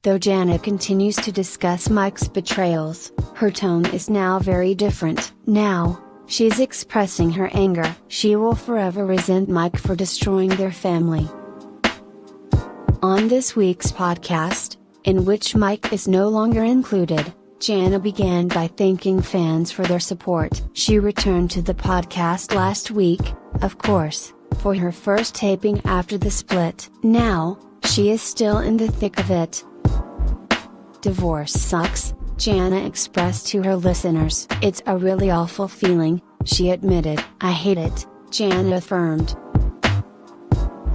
Though Jana continues to discuss Mike's betrayals, her tone is now very different. Now, she's expressing her anger. She will forever resent Mike for destroying their family. On this week's podcast, in which Mike is no longer included, Jana began by thanking fans for their support. She returned to the podcast last week, of course, for her first taping after the split. Now, she is still in the thick of it. Divorce sucks, Jana expressed to her listeners. It's a really awful feeling, she admitted. I hate it, Jana affirmed.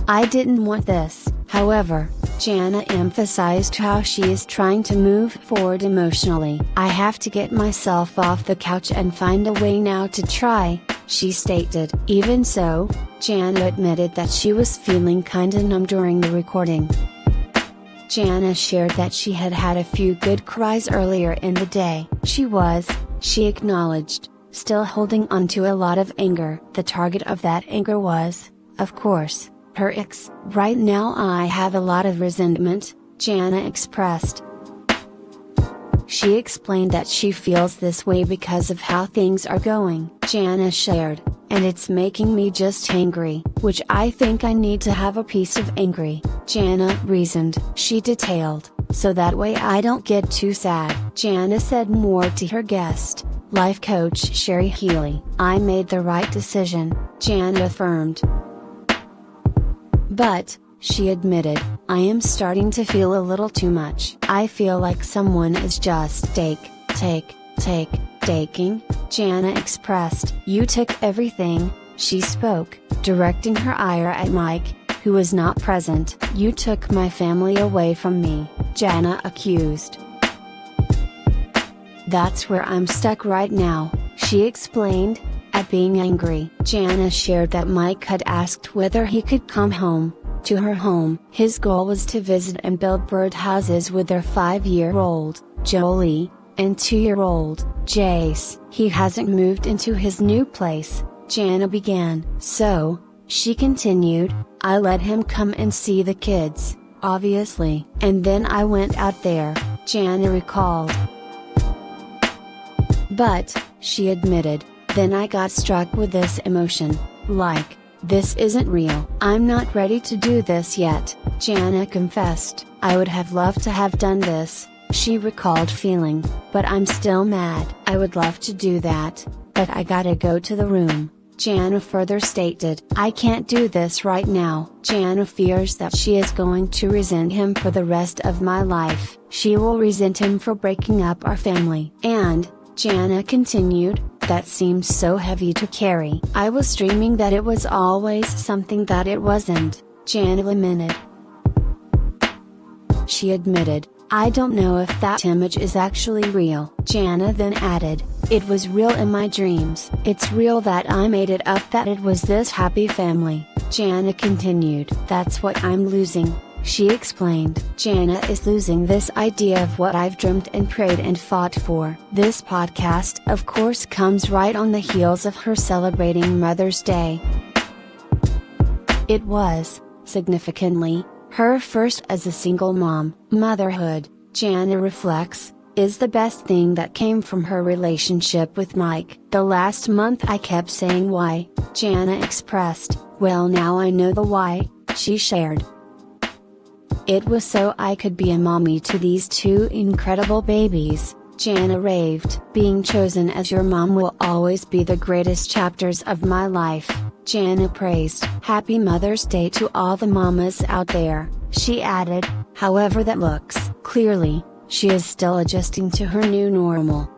I didn't want this. However, Jana emphasized how she is trying to move forward emotionally. I have to get myself off the couch and find a way now to try, she stated. Even so, Jana admitted that she was feeling kinda numb during the recording. Jana shared that she had had a few good cries earlier in the day. She acknowledged, still holding on to a lot of anger. The target of that anger was, of course, her ex. Right now I have a lot of resentment, Jana expressed. She explained that she feels this way because of how things are going. Jana shared, and it's making me just angry, which I think I need to have a piece of angry, Jana reasoned. She detailed, so that way I don't get too sad. Jana said more to her guest, life coach Sherry Healy. I made the right decision, Jana affirmed. But, she admitted, I am starting to feel a little too much. I feel like someone is just taking, Jana expressed. You took everything, she spoke, directing her ire at Mike, who was not present. You took my family away from me, Jana accused. That's where I'm stuck right now, she explained. At being angry, Jana shared that Mike had asked whether he could come home, to her home. His goal was to visit and build birdhouses with their 5-year-old, Jolie, and 2-year-old, Jace. He hasn't moved into his new place, Jana began. So, she continued, I let him come and see the kids, obviously. And then I went out there, Jana recalled. But, she admitted, then I got struck with this emotion, like, this isn't real. I'm not ready to do this yet, Jana confessed. I would have loved to have done this, she recalled feeling, but I'm still mad. I would love to do that, but I gotta go to the room, Jana further stated. I can't do this right now. Jana fears that she is going to resent him for the rest of my life. She will resent him for breaking up our family. And, Jana continued, that seems so heavy to carry. I was dreaming that it was always something that it wasn't, Jana lamented. She admitted, I don't know if that image is actually real. Jana then added, it was real in my dreams. It's real that I made it up that it was this happy family, Jana continued. That's what I'm losing, she explained. Jana is losing this idea of what I've dreamt and prayed and fought for. This podcast of course comes right on the heels of her celebrating Mother's Day. It was, significantly, her first as a single mom. Motherhood, Jana reflects, is the best thing that came from her relationship with Mike. The last month I kept saying why, Jana expressed. Well, now I know the why, she shared. It was so I could be a mommy to these 2 incredible babies, Jana raved. Being chosen as your mom will always be the greatest chapters of my life, Jana praised. Happy Mother's Day to all the mamas out there, she added, however that looks. Clearly, she is still adjusting to her new normal.